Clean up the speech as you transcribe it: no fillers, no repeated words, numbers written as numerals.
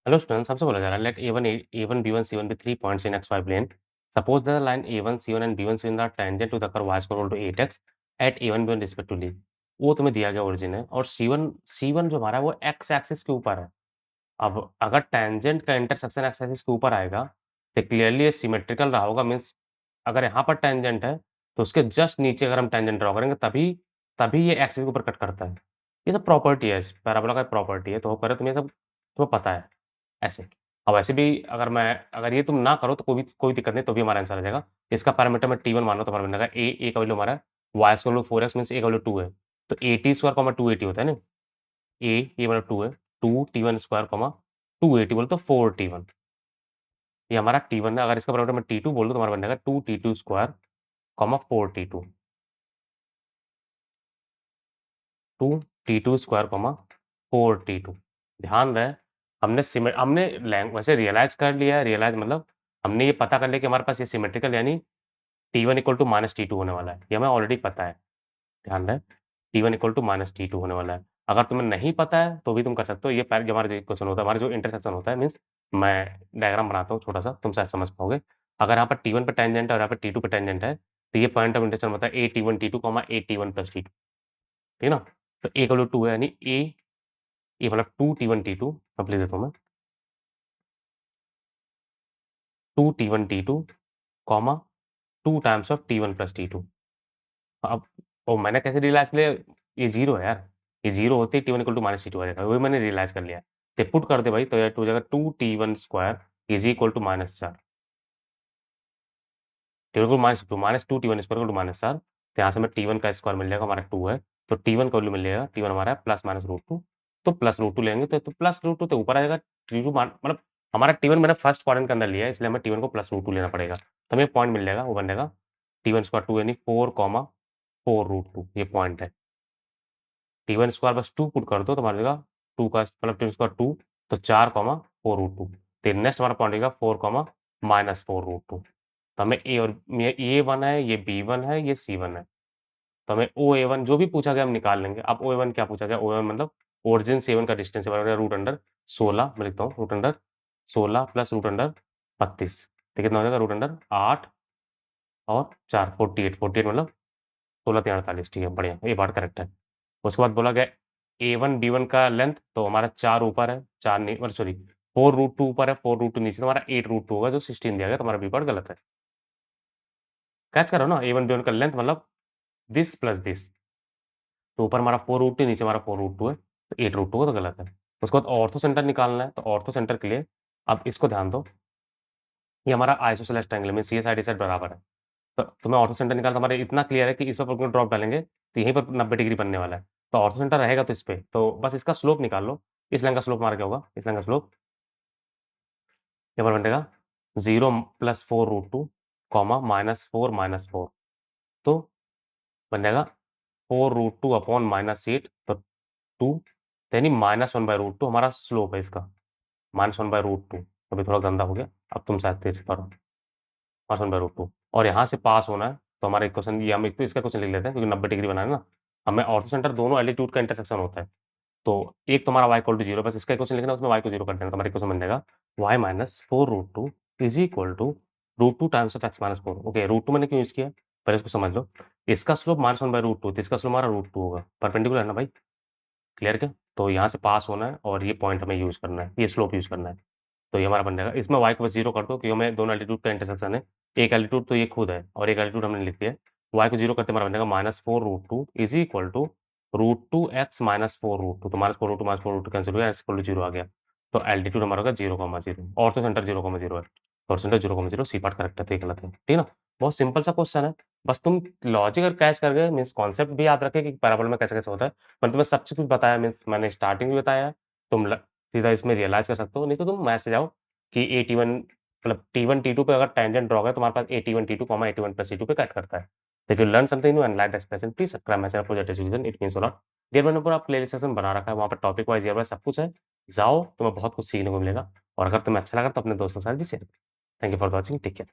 Hello students, सबसे बोला जा रहा है late A1 B1 C1 be 3 points in XY plane. Suppose the line A1 C1 and B1 C1 are tangent to the curve y square equal to 8x at A1 B1 respectively. वो तुम्हें दिया गया origin है और C1 जो हमारा है वो x एक्सिस के ऊपर है। अब अगर टेंजेंट का इंटरसेक्शन x एक्सिस के ऊपर आएगा तो क्लियरली ये सिमेट्रिकल रहा होगा। मीन्स अगर यहाँ पर टेंजेंट है तो उसके जस्ट नीचे अगर हम टेंजेंट ड्रॉ करेंगे तभी तभी ये एक्सिस के ऊपर कट करता है। ये सब प्रॉपर्टी है, इस पैराबोला का प्रॉपर्टी है। तो होप करें तुम्हें सब तुम्हें पता है ऐसे। अब वैसे भी अगर ये तुम ना करो तो कोई दिक्कत नहीं, तो भी हमारा आंसर आ जाएगा। इसका पैरामीटर मैं T1 मान लो तो हमारा बन जाएगा ए का वैल्यू हमारा y स्क्वायर 4x मीन्स ए का वैल्यू 2 है। तो AT स्क्वायर 280 होता है ना। ये वाला 2 है, 2 T1 स्क्वायर 280 बोले तो 4T1। ये हमारा T1 है। अगर इसका पैरामीटर मैं T2 बोल दूँ तो हमारा बन जाएगा 2T2 square 4T2, 2T2 square 4T2। ध्यान रहे हमने वैसे रियलाइज़ कर लिया है। रियलाइज़ मतलब हमने ये पता कर लिया कि हमारे पास ये सिमेट्रिकल यानी T1 इक्वल टू -T2 होने वाला है। ये हमें ऑलरेडी पता है। ध्यान रहे T1 इक्वल टू -T2 होने वाला है। अगर तुम्हें नहीं पता है तो भी तुम कर सकते हो। ये जो हमारा जो इक्वेशन होता है, हमारा जो इंटरसेक्शन होता है, मीन्स मैं डायग्राम बनाता हूँ छोटा-सा, तुम शायद समझ पाओगे। अगर यहाँ पर T1 पे टेंजेंट है और यहाँ पे T2 पे टेंजेंट है, तो ये पॉइंट ऑफ इंटरसेक्शन होता है A T1 T2 A T1 + T2, ठीक है ना? तो A का वैल्यू 2 है यानी ये मतलब 2 T1 T2 अब लिख देता हूँ मैं 2 T1 T2 comma 2 times of T1 + T2। अब मैंने कैसे रियलाइज़ कर लिया? ये 0 है यार। ये 0 होते ही T1 इक्वल टू -T2 आ जाएगा। वही मैंने रियलाइज़ कर लिया। तो पुट कर दे भाई, तो ये 2 हो जाएगा 2T1 square equal to -4। T1 को -2 -2 T1 स्क्वायर इक्वल टू -4। तो यहाँ से हमें T1 का स्क्वायर मिल जाएगा, हमारा 2 है। तो T1 का वैल्यू मिल जाएगा, T1 हमारा है +-√2। तो +√2 लेंगे तो +√2 तो ऊपर आ जाएगा। T2 मतलब हमारा T1 मैंने फर्स्ट क्वाड्रेंट के अंदर लिया है, इसलिए हमें T1 को +√2 लेना पड़ेगा। तो हमें पॉइंट मिल जाएगा, वो बन जाएगा T1 स्क्वायर 2 यानी 4,4√2 ये पॉइंट है। T1 स्क्वायर बस 2 पुट कर दो तो हमारा हो जाएगा 2 का मतलब T1 स्क्वायर 2 तो 4,4√2। तो नेक्स्ट हमारा पॉइंट आएगा 4, -4√2। तो हमें ए और ये A1 है, ये B1 है, ये C1 है। तो हमें OA1 जो भी पूछा गया हम निकाल लेंगे। अब OA1 क्या पूछा गया? OA1 मतलब ओरिजिन से A1 का डिस्टेंस है √16 मैं लिखता हूँ √16 प्लस √32। तो कितना हो जाएगा? √8 और 4 48 मतलब 16 3 48। ठीक है, बढ़िया, ये बात करेक्ट है। उसके बाद बोला गया A1 B1 का लेंथ तो हमारा 4 ऊपर है, 4 नहीं और सॉरी 4√2 ऊपर है, 4√2 नीचे, तो हमारा 8√2 होगा जो 16 दिया गया, तो हमारा बी पार्ट गलत है। कैच कर रहे हो ना? A1 B1 का लेंथ मतलब दिस प्लस दिस। तो ऊपर हमारा 4√2 नीचे हमारा 4√2 है, तो 8√2 हो तो गलत है। उसके बाद ऑर्थो सेंटर निकालना है, तो ऑर्थो सेंटर के लिए अब इसको ध्यान दो, ये हमारा आइसोसेलेस ट्रायंगल में सी साइड बराबर है। तो तुम्हें ऑर्थो सेंटर निकालना तो हमारे इतना क्लियर है कि इस पर ड्रॉप डालेंगे तो यहीं पर 90 डिग्री बनने वाला है। तो ऑर्थो सेंटर रहेगा तो इस पे, तो बस इसका स्लोप निकाल लो। इस लाइन का स्लोप हमारा क्या होगा? इस लाइन का स्लोप ये हमारा बन जाएगा 0 + 4√2 -4 तो बन जाएगा 4√2 अपॉन -8 तो 2 यानी -1/√2 हमारा स्लोप है इसका, -1/√2। अभी थोड़ा गंदा हो गया, अब तुम शायद तेज से पढ़ो। -1/√2 और यहाँ से पास होना है, तो हमारा इक्वेशन ये हम इसका क्वेश्चन लिख लेते हैं क्योंकि 90 डिग्री बनाना है ना। हमें ऑर्थो सेंटर दोनों एल्टीट्यूड का इंटरसेक्शन होता है। तो एक तो हमारा y इक्वल टू 0 बस इसका इक्वेशन लिखना है, उसमें y को 0 कर देना, तो हमारा इक्वेशन बन जाएगा y - 4√2 is equal to √2 times of x - 4। Okay, √2 मैंने क्यों यूज़ किया? पहले इसको समझ लो। इसका स्लोप -1/√2 तो इसका स्लोप हमारा √2 होगा। परपेंडिकुलर है ना भाई? क्लियर क्या? तो यहाँ से पास होना है और ये पॉइंट हमें यूज़ करना है, ये स्लोप यूज़ करना है। तो ये हमारा बन जाएगा। इसमें y को बस 0 कर दो क्योंकि हमें दोनों एल्टीट्यूड का इंटरसेक्शन है। एक एल्टीट्यूड तो ये खुद है और एक एल्टीट्यूड हमने लिख दिया है। y को 0 करते हमारा बन जाएगा -4√2 इज़ इक्वल टू √2x - 4√2 तो -4√2 -4√2 कैंसल हो गया, x इक्वल टू 0 आ गया। तो एल्टीट्यूड हमारा होगा 0,0 ऑर्थो सेंटर 0,0 है। Orthocentre 0,0 C part correct है, तो ये गलत है। ठीक है ना? बहुत सिंपल सा क्वेश्चन है। बस तुम लॉजिक अगर कैच कर गए मीन्स कॉन्सेप्ट भी याद रखे कि पैराबोला में कैसे-कैसे होता है। मैंने तुम्हें सब कुछ बताया मीन्स मैंने स्टार्टिंग भी बताया है। तुम सीधा इसमें रियलाइज़ कर सकते हो, नहीं तो तुम मैथ से जाओ कि T1 मतलब T1 T2 पे अगर टेंजेंट ड्रॉ है तो हमारे पास A T1 T2 A T1 + T2 पे कट करता है। If you learn something new and like the expression please subscribe my channel for latest videos it means a lot. Dear मैंने पूरा प्लेलिस्ट सेक्शन बना रखा है, वहाँ पे टॉपिक वाइज़ ईयर वाइज़ सब कुछ है। जाओ, तुम्हें बहुत कुछ सीखने को मिलेगा और अगर तुम्हें अच्छा लगा तो अपने दोस्तों के साथ भी शेयर करो। Thank you for watching, take care.